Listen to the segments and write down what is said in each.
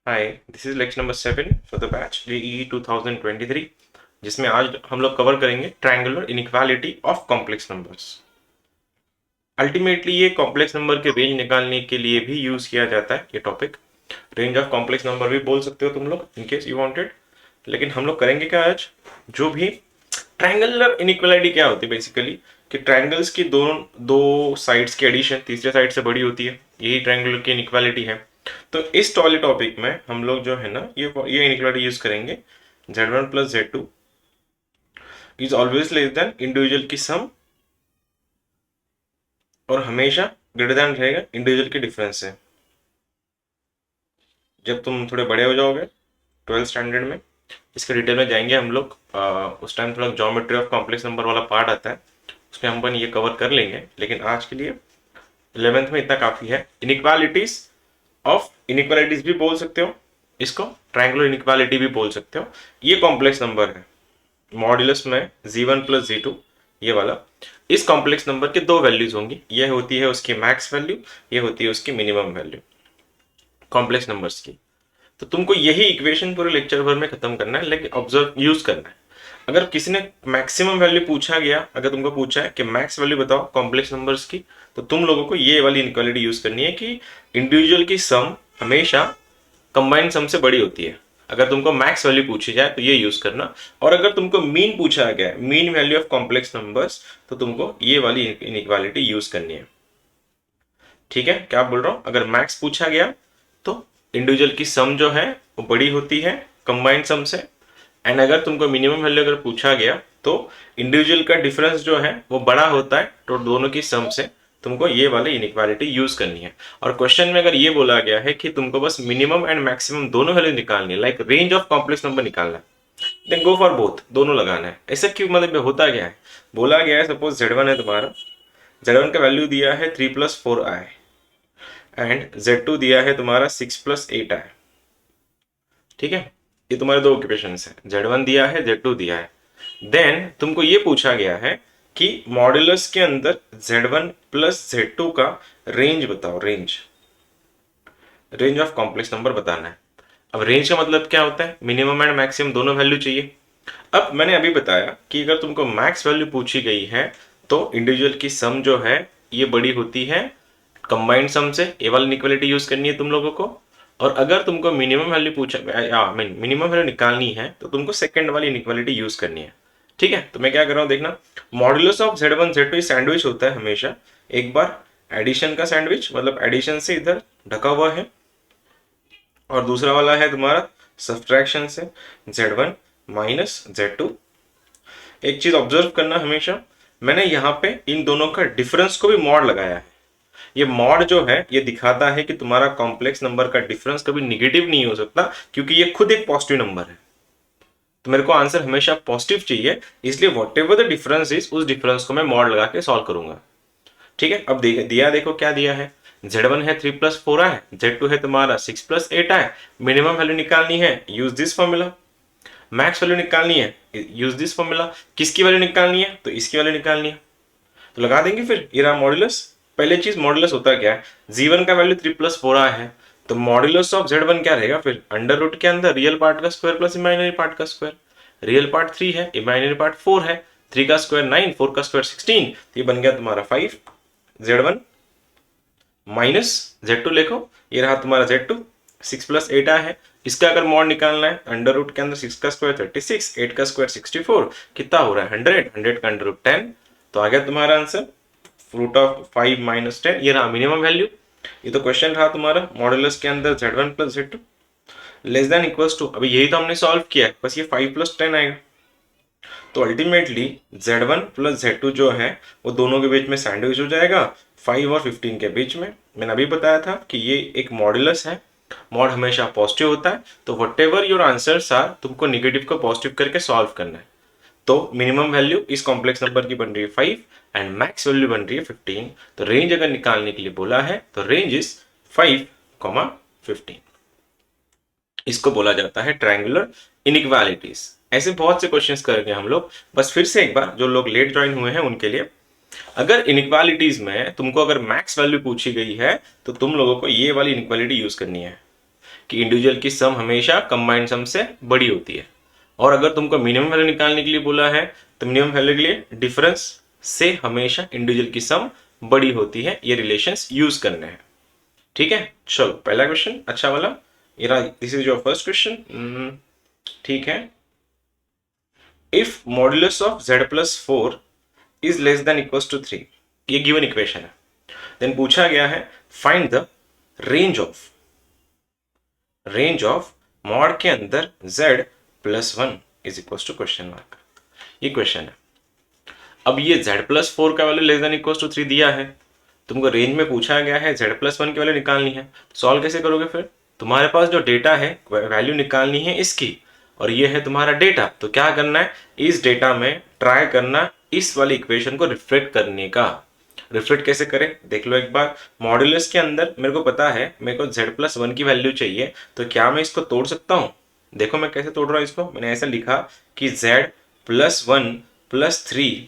Hi, this is lecture number 7 for the batch JEE 2023, जिसमें आज हम लोग कवर करेंगे triangular inequality of complex numbers. Ultimately ये कॉम्प्लेक्स नंबर के रेंज निकालने के लिए भी यूज किया जाता है। ये topic range of complex number भी बोल सकते हो तुम लोग इन केस यू वांटेड। लेकिन हम लोग करेंगे क्या आज, जो भी ट्रायंगुलर इनइक्वालिटी क्या होती है बेसिकली, कि ट्रायंगल्स की दोनों दो साइड्स की एडिशन तीसरे साइड से बड़ी होती है, यही ट्रायंगुलर की इनइक्वालिटी है। तो इस वाले टॉपिक में हम लोग जो है ना ये इनइक्वालिटी यूज करेंगे। z1 plus z2 is always less than individual की सम, और हमेशा ग्रेटर देन रहेगा इंडिविजुअल के डिफरेंस से। जब तुम थोड़े बड़े हो जाओगे 12th स्टैंडर्ड में, इसके डिटेल में जाएंगे हम लोग। उस टाइम थोड़ा ज्योमेट्री ऑफ कॉम्प्लेक्स नंबर वाला पार्ट आता है, उसमें हम अपन ये कवर कर लेंगे। लेकिन आज के लिए 11th में इतना काफ़ी है। इनइक्वालिटीज ऑफ इनइक्वालिटीज भी बोल सकते हो, इसको ट्रायंगुलर इनइक्वालिटी भी बोल सकते हो। ये कॉम्प्लेक्स नंबर है मॉड्यूलस में z1 प्लस z2, ये वाला। इस कॉम्प्लेक्स नंबर के दो वैल्यूज होंगी, ये होती है उसकी मैक्स वैल्यू, ये होती है उसकी मिनिमम वैल्यू कॉम्प्लेक्स नंबर्स की। तो तुमको यही इक्वेशन पूरे लेक्चर भर में खत्म करना है, लेकिन ऑब्जर्व यूज करना है। अगर किसी ने मैक्सिमम वैल्यू पूछा गया, अगर तुमको पूछा है कि मैक्स वैल्यू बताओ कॉम्प्लेक्स नंबर्स की, तो तुम लोगों को ये वाली इनक्वालिटी यूज करनी है कि इंडिविजुअल की सम हमेशा कंबाइंड सम से बड़ी होती है। अगर तुमको मैक्स वैल्यू पूछी जाए तो ये यूज करना। और अगर तुमको मीन पूछा गया है, mean value of complex numbers, तो तुमको ये वाली इनइक्वालिटी यूज करनी है। ठीक है, क्या बोल रहा हूं? अगर मैक्स पूछा गया तो इंडिविजुअल की सम जो है वो बड़ी होती है कंबाइंड सम से। एंड अगर तुमको मिनिमम वैल्यू अगर पूछा गया तो इंडिविजुअल का डिफरेंस जो है वो बड़ा होता है तो दोनों की सम से। तुमको ये वाली इनइक्वालिटी यूज करनी है। और क्वेश्चन में अगर ये बोला गया है कि तुमको बस मिनिमम एंड मैक्सिमम दोनों वैल्यू निकालनी है, like range of complex number निकालना है, देन गो फॉर बोथ, दोनों लगाना है। ऐसा क्यों? मतलब होता क्या है, बोला गया है सपोज z1 है तुम्हारा, z1 का वैल्यू दिया है 3+4i, एंड z2 दिया है तुम्हारा 6+8i। ठीक है, ये तुम्हारे दो इक्वेशन है, z1 दिया है, z2 दिया है। देन तुमको ये पूछा गया है कि मॉड्यूलस के अंदर z1 प्लस z2 का रेंज बताओ, range range of complex number बताना है। अब रेंज का मतलब क्या होता है, मिनिमम एंड मैक्सिमम दोनों वैल्यू चाहिए। अब मैंने अभी बताया कि अगर तुमको मैक्स वैल्यू पूछी गई है तो इंडिविजुअल की सम जो है ये बड़ी होती है कंबाइंड सम से, ए वाली इक्वलिटी यूज करनी है तुम लोगों को। और अगर तुमको मिनिमम वैल्यू पूछा, मिनिमम वैल्यू निकालनी है तो तुमको सेकंड वाली इनइक्वालिटी यूज करनी है। ठीक है, तो मैं क्या कर रहा हूं देखना। Modulus of z1 z2 sandwich होता है हमेशा। एक बार एडिशन का सैंडविच, मतलब एडिशन से इधर ढका हुआ है, और दूसरा वाला है तुम्हारा सब्ट्रैक्शन से z1 माइनस z2। एक चीज ऑब्जर्व करना हमेशा, मैंने यहाँ पे इन दोनों का डिफरेंस को भी मॉड लगाया है। ये मॉड जो है ये दिखाता है कि तुम्हारा कॉम्प्लेक्स नंबर का डिफरेंस कभी निगेटिव नहीं हो सकता, क्योंकि ये खुद एक पॉजिटिव नंबर है। तो मेरे को आंसर हमेशा पॉजिटिव चाहिए, इसलिए what ever the difference is, उस डिफरेंस को मैं मॉड लगा के सॉल्व करूंगा। ठीक है, अब दिया देखो क्या दिया है। z1 है 3+4 है, z2 है तुम्हारा 6+8 है। मिनिमम वैल्यू निकालनी है, use this formula. Max value निकालनी है, यूज दिस फॉर्मूला। किसकी वैल्यू निकालनी है? तो इसकी वैल्यू निकालनी है, तो लगा देंगे फिर। ये रहा मॉड्यूलस। पहले चीज मॉड्यूलस होता क्या है, z1 का वैल्यू 3+4 आया है, तो मॉड्यूलस ऑफ z1 क्या रहेगा फिर, अंडर रूट के अंदर रियल पार्ट का स्क्वायर प्लस इमेजिनरी पार्ट का स्क्वायर। रियल पार्ट 3 है, इमेजिनरी पार्ट 4 है। 3 का स्क्वायर 9, 4 का स्क्वायर 16, तो ये बन गया तुम्हारा 5। z1 माइनस z2 लिखो, ये रहा तुम्हारा z2। 6+8 आया है, इसका अगर मॉड निकालना है, अंडर रूट के अंदर 6 का स्क्वायर 36, 8 का स्क्वायर 64, कितना हो रहा है 100, 100 का अंडर रूट 10। तो आ गया तुम्हारा आंसर रूट ऑफ 5 माइनस 10। ये रहा मिनिमम वैल्यू। ये तो क्वेश्चन रहा तुम्हारा मॉड्यूलस के अंदर z1 plus z2 less than equals to. अभी यही तो हमने सॉल्व किया है, बस ये 5+10 आएगा। तो अल्टीमेटली z1 प्लस z2 जो है वो दोनों के बीच में सैंडविच हो जाएगा, 5 और 15 के बीच में। मैंने अभी बताया था कि ये एक मॉड्यूलस है, मॉड हमेशा पॉजिटिव होता है। तो whatever your answers are, तुमको निगेटिव को पॉजिटिव करके सॉल्व करना है। तो मिनिमम वैल्यू इस कॉम्प्लेक्स नंबर की बन रही है 5 एंड मैक्स वैल्यू बन रही है 15। तो रेंज अगर निकालने के लिए बोला है तो रेंज इज 5, 15। इसको बोला जाता है ट्रायंगुलर इनइक्वालिटीज। ऐसे बहुत से क्वेश्चंस करेंगे हम लोग। बस फिर से एक बार, जो लोग लेट ज्वाइन हुए हैं उनके लिए, अगर इनइक्वालिटीज में तुमको अगर मैक्स वैल्यू पूछी गई है तो तुम लोगों को ये वाली इनइक्वालिटी यूज करनी है। कि इंडिविजुअल की सम हमेशा कंबाइंड सम से बड़ी होती है। और अगर तुमको मिनिमम वैल्यू निकालने के लिए बोला है तो मिनिमम वैल्यू के लिए डिफरेंस से हमेशा इंडिविजुअल की सम बड़ी होती है। ये रिलेशंस यूज करने हैं। ठीक है, चलो पहला क्वेश्चन अच्छा वाला, this is your first question. ठीक है, if modulus of z plus 4 is less than equals to 3, ये गिवन इक्वेशन है। देन पूछा गया है find the range of mod के अंदर z plus 1 is equals to question mark. ये क्वेश्चन है। अब ये z प्लस 4 का value less than equals to 3 दिया है, तुमको रेंज में पूछा गया है z प्लस 1 की वैल्यू निकालनी है। सॉल्व कैसे करोगे? फिर तुम्हारे पास जो डेटा है वैल्यू निकालनी है इसकी, और ये है तुम्हारा डेटा। तो क्या करना है, इस डेटा में ट्राई करना इस वाली इक्वेशन को रिफ्लेक्ट करने का। रिफ्लेक्ट कैसे करें देख लो एक बार। मॉड्यूलस के अंदर मेरे को पता है मेरे को z प्लस 1 की वैल्यू चाहिए, तो क्या मैं इसको तोड़ सकता हूँ? देखो मैं कैसे तोड़ रहा हूँ इसको। मैंने ऐसा लिखा कि z plus 1 plus 3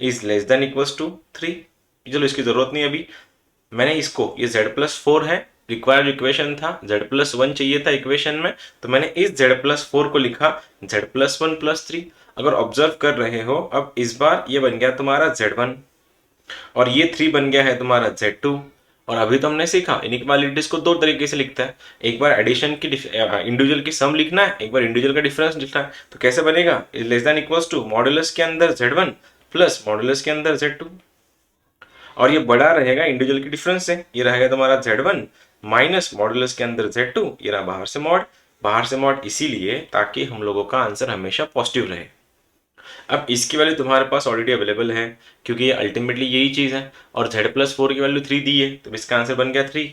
is less than equals to 3। चलो इसकी जरूरत नहीं अभी। मैंने इसको, ये z प्लस 4 है, रिक्वायर्ड इक्वेशन था, z प्लस 1 चाहिए था इक्वेशन में, तो मैंने इस z प्लस 4 को लिखा z प्लस 1 प्लस 3। अगर ऑब्जर्व कर रहे हो, अब इस बार ये बन गया तुम्हारा z1 और ये 3 बन गया है तुम्हारा z2। और अभी तो हमने सीखा इनइक्वालिटीज को दो तरीके से लिखता है, एक बार एडिशन की इंडिविजुअल की सम लिखना है, एक बार इंडिविजुअल का डिफरेंस लिखना है। तो कैसे बनेगा, less than equals to modulus के अंदर z1 प्लस मॉड्यूलस के अंदर z2, और ये बड़ा रहेगा इंडिविजुअल की डिफरेंस से, ये रहेगा तुम्हारा z1 माइनस मॉड्यूलस के अंदर z2, ये रहा बाहर से मॉड इसीलिए ताकि हम लोगों का आंसर हमेशा पॉजिटिव रहे। अब इसकी वैल्यू तुम्हारे पास ऑलरेडी अवेलेबल है क्योंकि ये अल्टीमेटली यही चीज है, और z प्लस 4 की वैल्यू 3 दी है, तो इसका आंसर बन गया 3।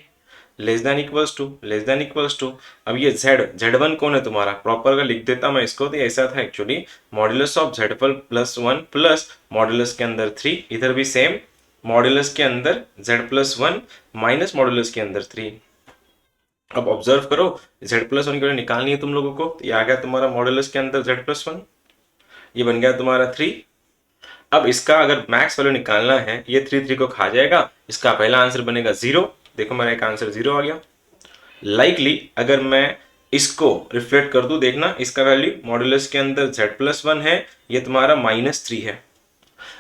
लेस देन इक्वल्स टू, अब ये z1 कौन है तुम्हारा, प्रॉपर अगर लिख देता मैं इसको तो ऐसा था actually, modulus of z plus 1 plus modulus के अंदर 3, इधर भी सेम मॉड्यूलस के अंदर z प्लस 1 माइनस मॉड्यूलस के अंदर 3। अब ऑब्जर्व करो, z प्लस 1 की वैल्यू निकालनी है तुम लोगों को, तो ये आ गया तुम्हारा मॉड्यूलस के अंदर z प्लस 1, ये बन गया तुम्हारा 3। अब इसका अगर मैक्स वैल्यू निकालना है, ये 3 को खा जाएगा, इसका पहला आंसर बनेगा 0। देखो मेरा एक आंसर 0 आ गया। लाइकली अगर मैं इसको रिफ्लेक्ट कर दूं, देखना इसका वैल्यू मॉड्यूलस के अंदर z प्लस 1 है, ये तुम्हारा -3 है।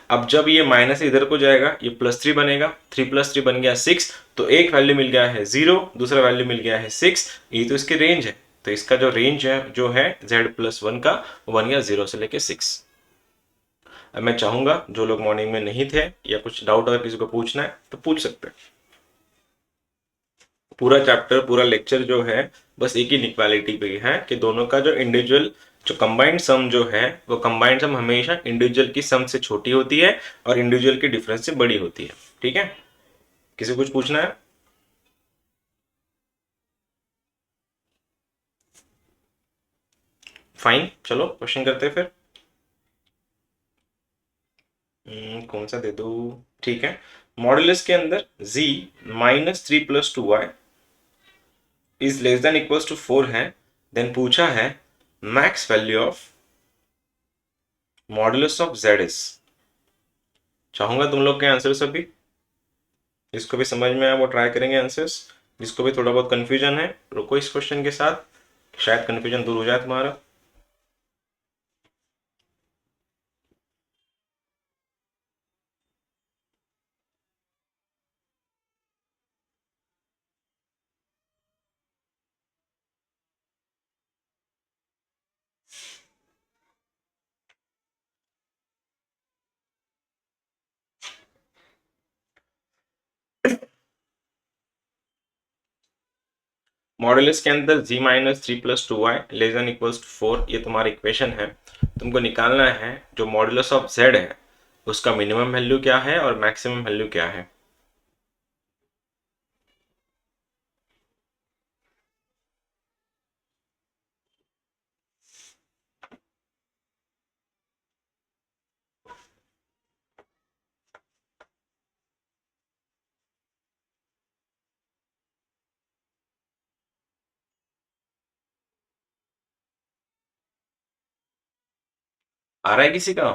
अब जब ये माइनस इधर को जाएगा, ये +3 बनेगा, 3 + 3 बन गया 6, तो एक वैल्यू मिल गया है 0, दूसरा वैल्यू मिल गया है 6, ये तो इसकी रेंज है। तो इसका जो रेंज है जो है z प्लस 1 का, वो बन गया 0 से लेके 6। अब मैं चाहूंगा जो लोग मॉर्निंग में नहीं थे या कुछ डाउट अगर किसी को पूछना है तो पूछ सकते हैं। पूरा चैप्टर पूरा लेक्चर जो है बस एक ही इनइक्वालिटी पे है कि दोनों का जो इंडिविजुअल जो कंबाइंड सम जो है वो कंबाइंड सम हमेशा इंडिविजुअल की सम से छोटी होती है और इंडिविजुअल की डिफरेंस से बड़ी होती है। ठीक है, किसी को कुछ पूछना है? फाइन, चलो क्वेश्चन करते हैं फिर। कौन सा दे दो? ठीक है, मॉड्यूलस के अंदर z -3 + 2y is less than equals to 4 है। देन पूछा है max value of modulus of z is. चाहूंगा तुम लोग के आंसर्स अभी, जिसको भी समझ में आया वो ट्राई करेंगे आंसर्स, जिसको भी थोड़ा बहुत कंफ्यूजन है रुको इस क्वेश्चन के साथ, शायद कंफ्यूजन दूर हो जाए तुम्हारा। मॉड्यूलस के अंदर z -3 + 2y less than equals to 4, ये तुम्हारा इक्वेशन है। तुमको निकालना है जो मॉड्यूलस ऑफ z है उसका मिनिमम वैल्यू क्या है और मैक्सिमम वैल्यू क्या है। आ रहा है किसी का?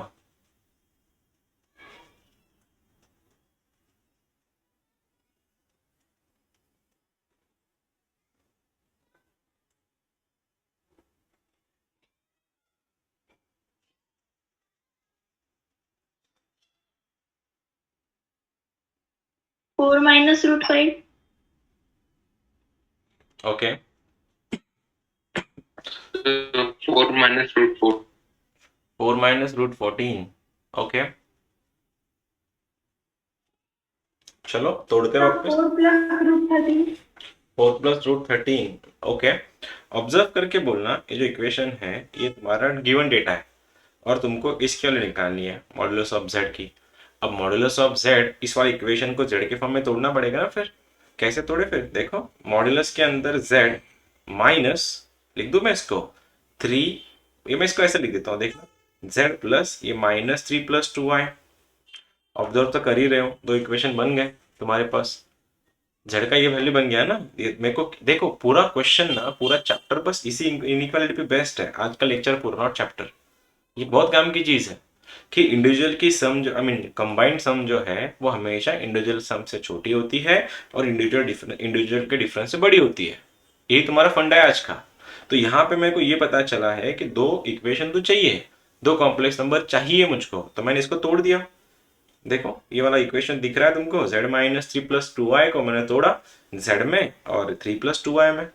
4 माइनस रूट 5। ओके, 4 - √4। 4 - √14। ओके, चलो तोड़ते वापस। 4 + √13। 4 + √13। ओके, ऑब्जर्व करके बोलना, ये जो इक्वेशन है ये तुम्हारा गिवन डेटा है और तुमको इसकी वैल्यू निकालनी है मॉडुलस ऑफ जेड की। अब मॉडुलस ऑफ जेड, इस वाली इक्वेशन को जेड के फॉर्म में तोड़ना पड़ेगा ना। फिर कैसे तोड़े? फिर देखो, मॉडुलस के अंदर जेड माइनस, लिख दूं मैं इसको 3, ये मैं इसको ऐसे लिख देता हूँ, देखना, जेड प्लस ये -3 + 2y। ऑब्जर्व तो कर ही रहे हो, दो इक्वेशन बन गए तुम्हारे पास। जेड का ये वैल्यू बन गया ना। ये मेरे को देखो, पूरा क्वेश्चन ना, पूरा चैप्टर बस इसी इनइक्वालिटी पे बेस्ड है। आज का लेक्चर पूरा, नॉट चैप्टर। ये बहुत काम की चीज है कि इंडिविजुअल की सम जो, आई मीन कंबाइंड सम जो है वो हमेशा इंडिविजुअल सम से छोटी होती है और इंडिविजुअल के डिफरेंस से बड़ी होती है। यही तुम्हारा फंडा है आज का। तो यहाँ पे मेरे को ये पता चला है कि दो इक्वेशन तो चाहिए, दो कॉम्प्लेक्स नंबर चाहिए मुझको, तो मैंने इसको तोड़ दिया। देखो ये वाला इक्वेशन दिख रहा है तुमको, z - 3 + 2y को मैंने तोड़ा z में और 3 + 2y में।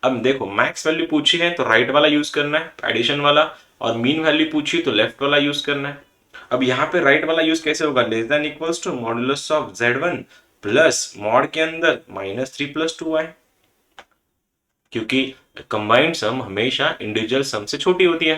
अब देखो, मैक्स वैल्यू पूछी है तो राइट वाला यूज करना है, एडिशन वाला, और मीन वैल्यू पूछी तो लेफ्ट वाला यूज करना है। अब यहाँ पे राइट वाला यूज कैसे होगा? Less than equals to modulus of z1 plus mod के अंदर -3 + 2y, क्योंकि कंबाइंड सम हमेशा इंडिविजुअल सम से छोटी होती है।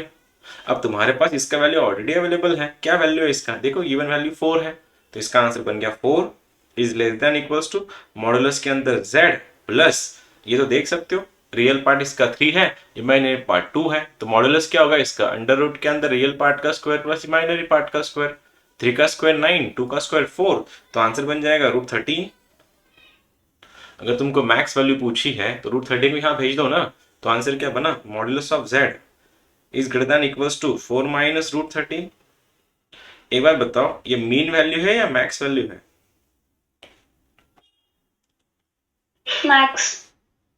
अब तुम्हारे पास इसका वैल्यू ऑलरेडी अवेलेबल है। क्या वैल्यू है इसका? देखो, गिवन वैल्यू 4 है, तो इसका आंसर बन गया 4 is less than equals to modulus के अंदर z प्लस, ये तो देख सकते हो, रियल पार्ट इसका 3 है, इमेजिनरी पार्ट 2 है, तो मॉडुलस क्या होगा इसका? अंडर रूट के अंदर रियल पार्ट का स्क्वायर प्लस इमेजिनरी पार्ट का स्क्वायर। 3 का स्क्वायर 9, 2 का स्क्वायर 4, तो आंसर बन जाएगा √13। अगर तुमको मैक्स वैल्यू पूछी है तो √13 को यहाँ भेज दो ना, तो आंसर क्या बना? Modulus of z is greater than equals to 4 - √13। एक बार बताओ, ये मीन वैल्यू है या मैक्स वैल्यू है? मैक्स।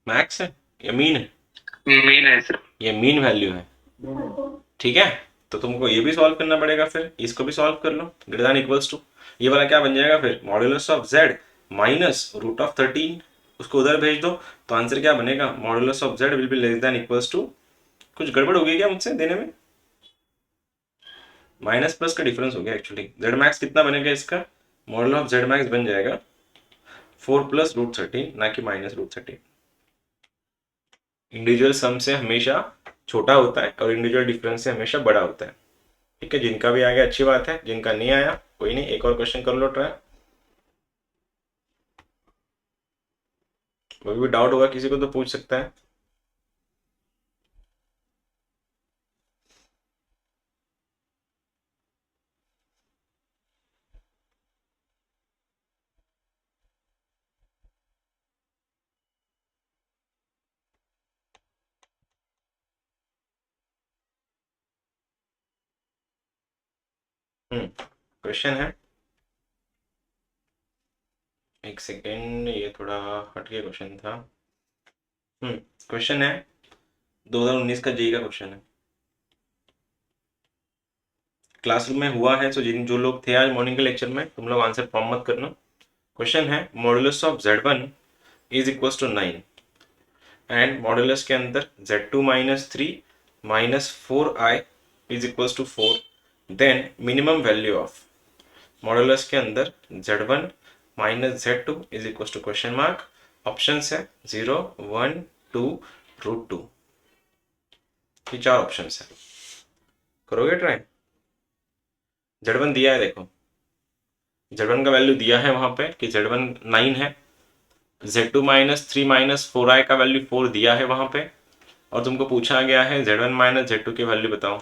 मैक्स है या मीन है? मीन है सर। ये मीन वैल्यू है। ठीक है, तो तुमको ये भी सॉल्व करना पड़ेगा, फिर इसको भी सॉल्व कर लो। ग्रेटर देन इक्वल्स टू, ये वाला क्या बन जाएगा फिर? मॉडुलस ऑफ z माइनस √13, उसको उधर भेज दो, तो आंसर क्या बनेगा? Modulus of z will be less than equals to, कुछ गड़बड़ हो गई क्या मुझसे देने में? माइनस प्लस का डिफरेंस हो गया एक्चुअली। जेड मैक्स कितना बनेगा इसका? मॉडल ऑफ जेड मैक्स बन जाएगा 4 + √13, ना कि -√13। इंडिविजुअल सम से हमेशा छोटा होता है और इंडिविजुअल डिफरेंस से हमेशा बड़ा होता है। ठीक है, जिनका भी आ गया अच्छी बात है, जिनका नहीं आया कोई नहीं, एक और क्वेश्चन कर लो ट्राई। कोई भी डाउट होगा किसी को तो पूछ सकता है। क्वेश्चन है, एक सेकेंड, ये थोड़ा हटके क्वेश्चन था। क्वेश्चन है 2019 का जेई का क्वेश्चन है, क्लासरूम में हुआ है। सो जिन जो लोग थे आज मॉर्निंग के लेक्चर में, तुम लोग आंसर फॉर्म मत करना। क्वेश्चन है, modulus of z1 is equal to 9 and modulus के अंदर z2 - 3 -4i is equal to 4, then minimum value of modulus के अंदर z1 - z2 is equal to question mark. Option है 0, 1, 2, √2। ये चार ऑप्शन है, करोगे ट्राई? z1 दिया है, देखो z1 का वैल्यू दिया है वहां पे कि z1 9 है, z2 - 3 -4i का वैल्यू 4 दिया है वहां पे, और तुमको पूछा गया है z1 - z2 की वैल्यू बताओ।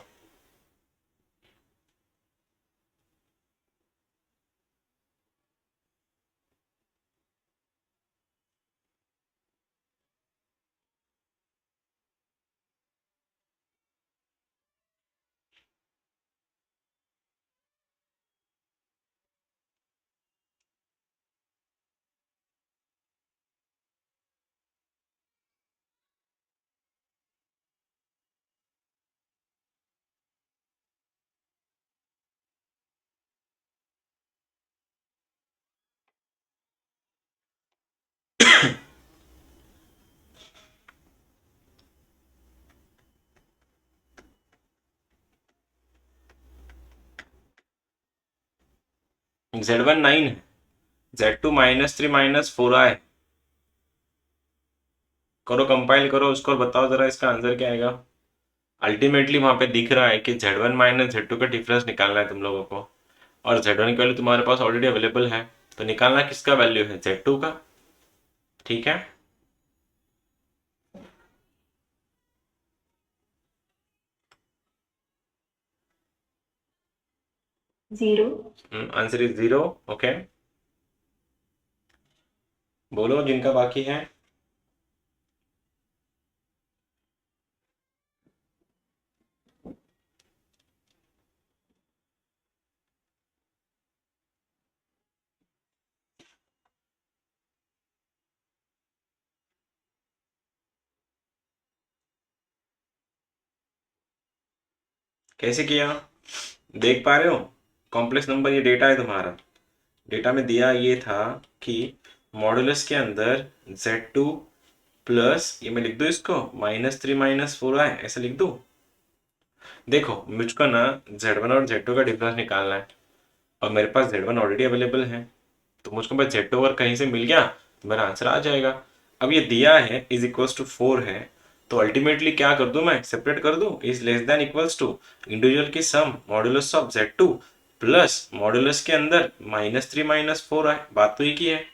Z1 9 है, Z2 -3 -4i। करो, कंपाइल करो उसको और बताओ जरा इसका आंसर क्या आएगा। अल्टीमेटली वहां पे दिख रहा है कि Z1 -Z2 का डिफरेंस निकालना है तुम लोगों को, और Z1 की वैल्यू तुम्हारे पास ऑलरेडी अवेलेबल है, तो निकालना किसका वैल्यू है, Z2 का। ठीक है, 0। Answer is 0। ओके, बोलो जिनका बाकी है। कैसे किया, देख पा रहे हो, कॉम्प्लेक्स नंबर ये डेटा है तुम्हारा। डेटा में दिया ये था कि मॉडुलस के अंदर Z2 प्लस, ये मैं लिख दूं इसको -3 -4i, ऐसे लिख दूं। देखो मुझको ना Z1 और Z2 का डिफरेंस निकालना है, और मेरे पास Z1 ऑलरेडी अवेलेबल है, तो मुझको बस Z2 अगर कहीं से मिल गया तो मेरा आंसर आ जाएगा। अब ये दिया है इज इक्वल्स टू 4 है, तो अल्टीमेटली क्या कर दूं, मैं सेपरेट कर दूं, is less than equals to individual की sum modulus of Z2 plus modulus के अंदर -3 -4i। बात तो एक ही है,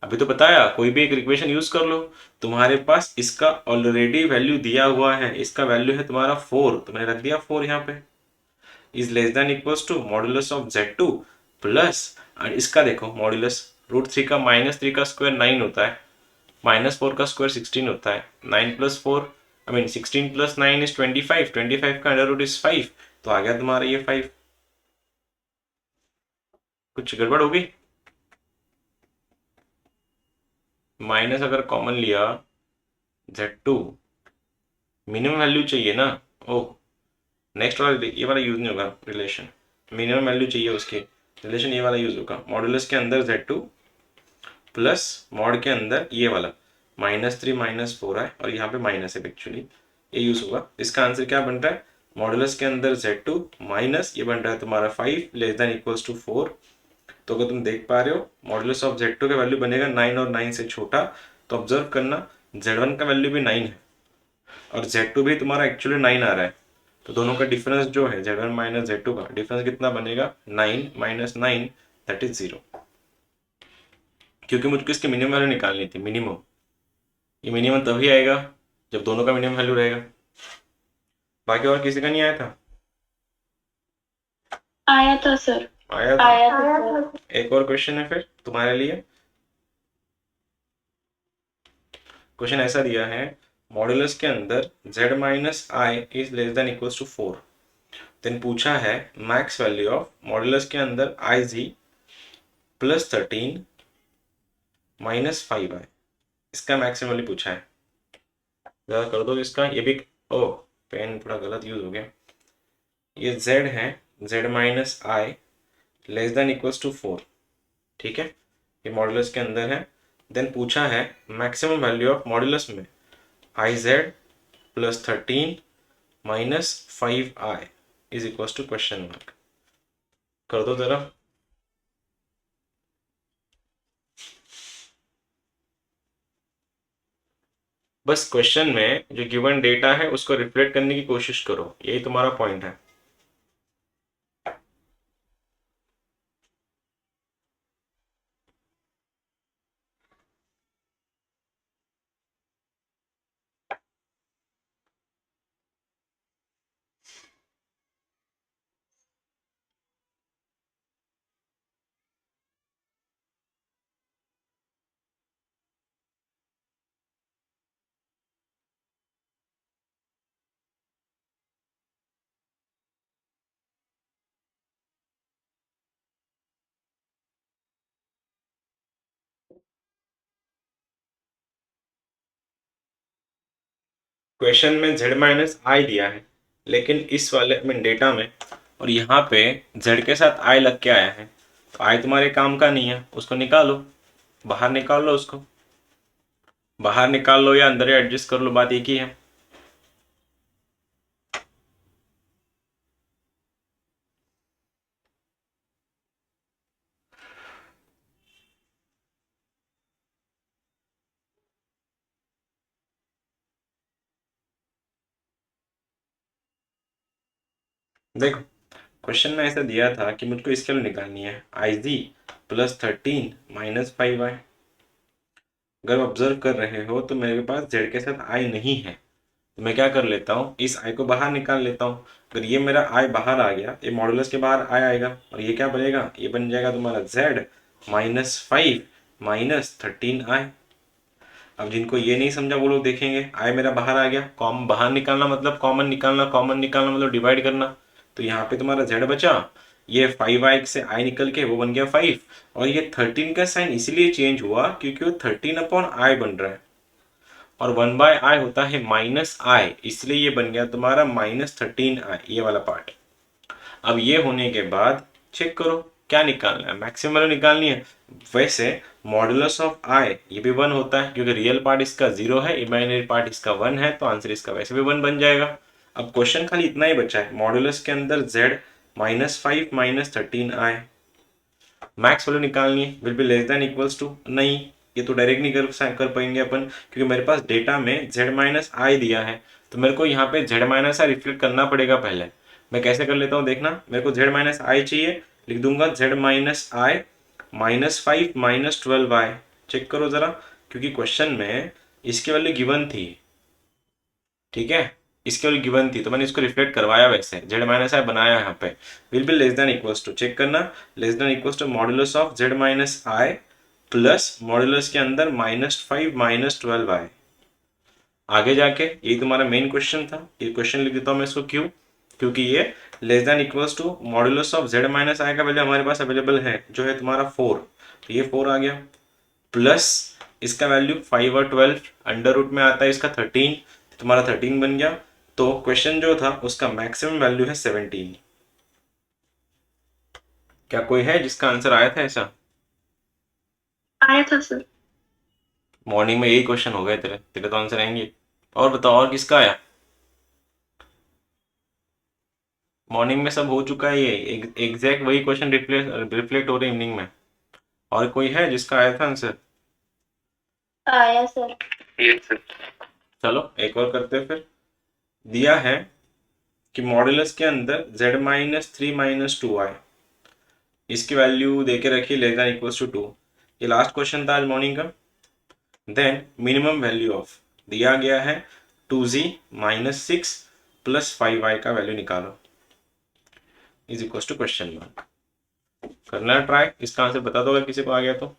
अभी तो बताया, कोई भी एक इक्वेशन यूज कर लो। तुम्हारे पास इसका ऑलरेडी वैल्यू दिया हुआ है, इसका वैल्यू है तुम्हारा 4, तो मैंने रख दिया 4 यहाँ पे, is less than equals to modulus of Z2 plus, और इसका देखो मॉडुलस √3 का -3 का स्क्वायर 9 होता है, -4 का स्क्वायर 16 होता है, 9 plus 4 I mean 16 plus 9 is 25, 25 का अंडर रूट इज 5, तो आ गया तुम्हारा ये 5। कुछ गड़बड़ हो गई, माइनस अगर कॉमन लिया Z2, मिनिमम वैल्यू चाहिए ना। ओह, नेक्स्ट वाला ये वाला यूज नहीं होगा रिलेशन, मिनिमम वैल्यू चाहिए उसकी, रिलेशन ये वाला यूज होगा, मॉडुलस के अंदर Z2 प्लस मॉड के अंदर ये वाला -3 -4i, और यहाँ पे माइनस है एक्चुअली, ये यूज होगा। इसका आंसर क्या बन रहा है, मॉडुलस के अंदर Z2 माइनस ये बन रहा है तुम्हारा 5 लेस देन इक्वल्स टू 4। तो अगर तुम देख पा रहे हो मॉडुलस ऑफ Z2 का वैल्यू बनेगा 9 और 9 से छोटा, तो ऑब्जर्व करना Z1 का वैल्यू भी 9 है और Z2 भी तुम्हारा एक्चुअली 9 आ रहा है, तो दोनों का डिफरेंस जो है Z1 माइनस Z2 का डिफरेंस कितना बनेगा, 9 माइनस 9 दैट इज 0, क्योंकि मुझको इसकी मिनिमम वैल्यू निकालनी थी, मिनिमम। ये मिनिमम तभी आएगा जब दोनों का मिनिमम वैल्यू रहेगा। बाकी और किसी का नहीं आया था, आया था सर। आया था। आया था सर। एक और क्वेश्चन है फिर तुम्हारे लिए। क्वेश्चन ऐसा दिया है, मॉडुलस के अंदर z minus i is less than equals to 4, then पूछा है मैक्स वैल्यू ऑफ मॉडुलस के अंदर आई जी प्लस 13 -5i, इसका मैक्सिमम वैल्यू पूछा है। जरा कर दो इसका, ये भी, ओ पेन थोड़ा गलत यूज हो गया, ये z है, z minus i less than equals to 4, ठीक है, ये मॉडुलस के अंदर है। देन पूछा है मैक्सिमम वैल्यू ऑफ मॉडुलस में i z plus 13 -5i is equals to question mark. कर दो जरा। बस क्वेश्चन में जो गिवन डेटा है उसको रिफ्लेक्ट करने की कोशिश करो, यही तुम्हारा पॉइंट है। क्वेश्चन में z माइनस आई दिया है, लेकिन इस वाले में डेटा में और यहाँ पे z के साथ i लग के आया है, तो i तुम्हारे काम का नहीं है, उसको निकालो, बाहर निकाल लो उसको, बाहर निकाल लो या अंदर एडजस्ट कर लो, बात एक ही है। देखो क्वेश्चन में ऐसा दिया था कि मुझको इसके लिए निकालनी है IG प्लस 13 माइनस 5i। अगर ऑब्जर्व कर रहे हो तो मेरे पास z के साथ i नहीं है, तो मैं क्या कर लेता हूँ, इस i को बाहर निकाल लेता हूँ। अगर ये मेरा i बाहर आ गया, ये मॉडुलस के बाहर i आएगा और ये क्या बनेगा, ये बन जाएगा तुम्हारा z माइनस 5 माइनस 13i। अब जिनको ये नहीं समझा वो लोग देखेंगे, i मेरा बाहर आ गया, कॉम बाहर निकालना मतलब कॉमन निकालना, कॉमन निकालना मतलब डिवाइड करना। तो यहाँ पे तुम्हारा z बचा, ये 5i से i निकल के वो बन गया 5, और ये 13 का साइन इसलिए चेंज हुआ क्योंकि वो 13 अपॉन i बन रहा है, और 1/i होता है माइनस i, इसलिए ये बन गया तुम्हारा माइनस 13i, ये वाला पार्ट। अब ये होने के बाद चेक करो क्या निकालना है, मैक्सिमम वैल्यू निकालनी है। वैसे मॉडुलस ऑफ आई ये भी 1 होता है, क्योंकि रियल पार्ट इसका 0 है, इमेजिनरी पार्ट इसका 1 है, तो आंसर इसका वैसे भी 1 बन जाएगा। अब क्वेश्चन खाली इतना ही बचा है, मॉडुलस के अंदर z minus 5 minus 13i, max value निकालनी है, will be less than equals to, नहीं ये तो डायरेक्ट नहीं कर पाएंगे अपन, क्योंकि मेरे पास डेटा में z माइनस आई दिया है, तो मेरे को यहाँ पे z माइनस आई रिफ्लेक्ट करना पड़ेगा पहले। मैं कैसे कर लेता हूँ देखना, मेरे को z माइनस आई चाहिए, लिख दूंगा z माइनस आई माइनस 5 माइनस 12i। चेक करो जरा, क्योंकि क्वेश्चन में इसकी वैल्यू गिवन थी, ठीक है, इसकी वैल्यू गिवन थी, तो मैंने इसको रिफ्लेक्ट करवाया वैसे, जेड माइनस आई बनाया यहाँ पे। Will be less than equals to, check करना, less than equals to modulus of Z minus i plus modulus के अंदर माइनस 5 माइनस 12i। आगे जाके ये तुम्हारा मेन क्वेश्चन था, ये क्वेश्चन लिख देता हूँ मैं इसको, क्यों, क्योंकि ये less than equals to modulus of Z minus i का वैल्यू हमारे पास अवेलेबल है, जो है तुम्हारा 4, तो ये 4 आ गया, प्लस इसका वैल्यू 5 और 12 अंडर रूट में आता है इसका 13, तुम्हारा 13 बन गया। तो क्वेश्चन जो था उसका मैक्सिमम वैल्यू है 17। क्या कोई है जिसका आंसर आया था ऐसा? आया था सर। मॉर्निंग में यही क्वेश्चन हो गए तेरे, तेरे तो आंसर आएंगे। और बताओ और किसका आया? मॉर्निंग में सब हो चुका है, ये एग्जैक्ट वही क्वेश्चन रिफ्लेक्ट हो रहे इवनिंग में। और कोई है जिसका आया था आंसर? आया सर। Yes sir. चलो एक और करते हैं फिर। दिया है कि मॉडुलस के अंदर z माइनस 3 माइनस 2i, इसकी वैल्यू देके रखी लेस देन इक्वल्स टू 2। ये लास्ट क्वेश्चन था आज मॉर्निंग का। देन मिनिमम वैल्यू ऑफ दिया गया है 2z माइनस 6 प्लस 5i का वैल्यू निकालो, is equals to question mark. करना ट्राई, इसका आंसर बता दो अगर किसी को आ गया तो।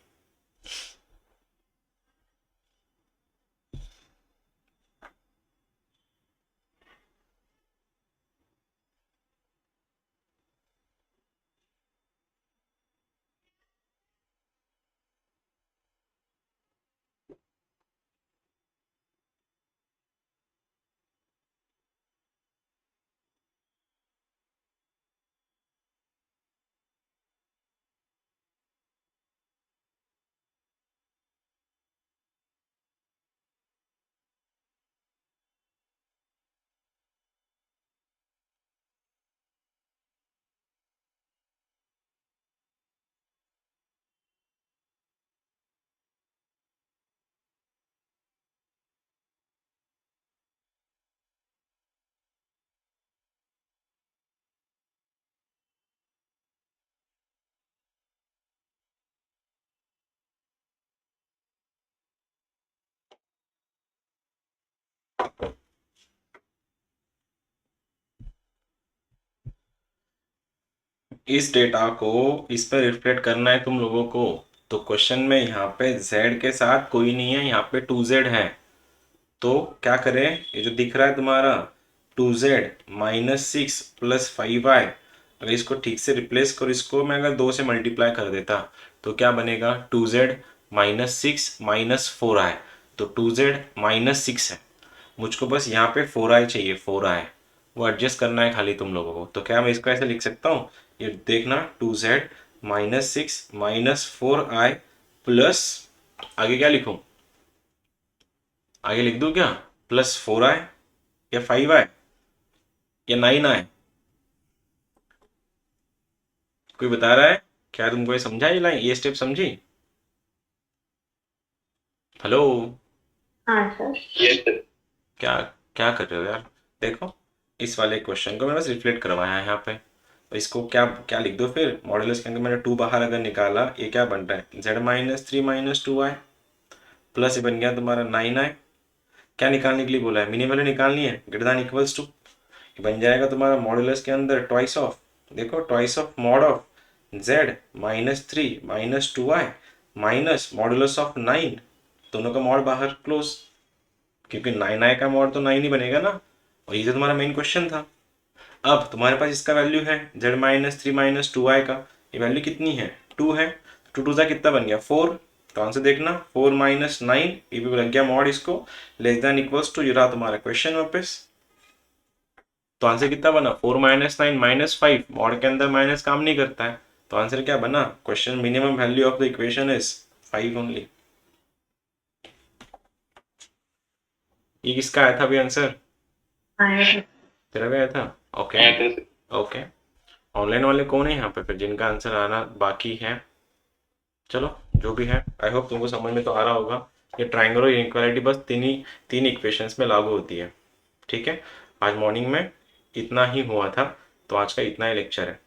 इस डेटा को इस पर रिफ्लेक्ट करना है तुम लोगों को। तो क्वेश्चन में यहाँ पे z के साथ कोई नहीं है, यहाँ पे 2z है, तो क्या करें, ये जो दिख रहा है तुम्हारा 2z माइनस 6 प्लस 5i, अगर इसको ठीक से रिप्लेस करो, इसको मैं अगर 2 से मल्टीप्लाई कर देता तो क्या बनेगा, 2z माइनस 6 माइनस 4i, तो 2z माइनस 6 है, मुझको बस यहाँ पे 4i चाहिए, 4i वो एडजस्ट करना है खाली तुम लोगों को। तो क्या मैं इसको ऐसे लिख सकता हूँ, ये देखना 2z minus 6 minus 4i plus, आगे क्या लिखूँ, आगे लिख दूँ क्या, प्लस 4i या 5i या 9i? कोई बता रहा है क्या, तुमको ये समझा, ये लाइन, ये स्टेप समझी? हेलो? हाँ सर। Yes sir. क्या क्या कर रहे हो यार, देखो इस वाले क्वेश्चन को मैंने बस रिफ्लेक्ट करवाया है यहाँ पे। तो इसको क्या क्या लिख दो फिर, मॉड्यूलस के अंदर मैंने 2 बाहर अगर निकाला, ये क्या बन रहा है z-3 - 2i प्लस ये बन गया तुम्हारा 9i। क्या निकालने के लिए बोला है, मिनिमम वैल्यू निकालनी है, ग्रेटर देन इक्वल्स टू। बन जाएगा तुम्हारा मॉड्यूलस के अंदर ट्वाइस ऑफ, देखो twice of mod of z -3 - 2i minus modulus of 9, दोनों का मॉड बाहर क्लोज, क्योंकि 9i का मॉड तो 9 ही बनेगा ना, और ये तो तुम्हारा मेन क्वेश्चन था। अब तुम्हारे पास इसका वैल्यू है z-3 - 2i का, ये वैल्यू कितनी है, 2 है। 2 2 कितना बन गया 4, तो आंसर देखना 4 - 9, ये भी लग गया मॉड इसको, लेस देन इक्वल्स टू, ये रहा तुम्हारा क्वेश्चन वापस। तो आंसर कितना बना 4 - 9 - 5, मॉड के अंदर माइनस काम नहीं करता है, तो आंसर क्या बना, question minimum value of the equation is 5 only. ये किसका आया था अभी आंसर, तेरा भी आया था, ओके ओके। ऑनलाइन वाले कौन है यहाँ पे फिर जिनका आंसर आना बाकी है, चलो जो भी है, आई होप तुमको समझ में तो आ रहा होगा। ये ट्रायंगुलर इनइक्वालिटी बस तीन इक्वेशंस में लागू होती है, ठीक है। आज मॉर्निंग में इतना ही हुआ था, तो आज का इतना ही लेक्चर है।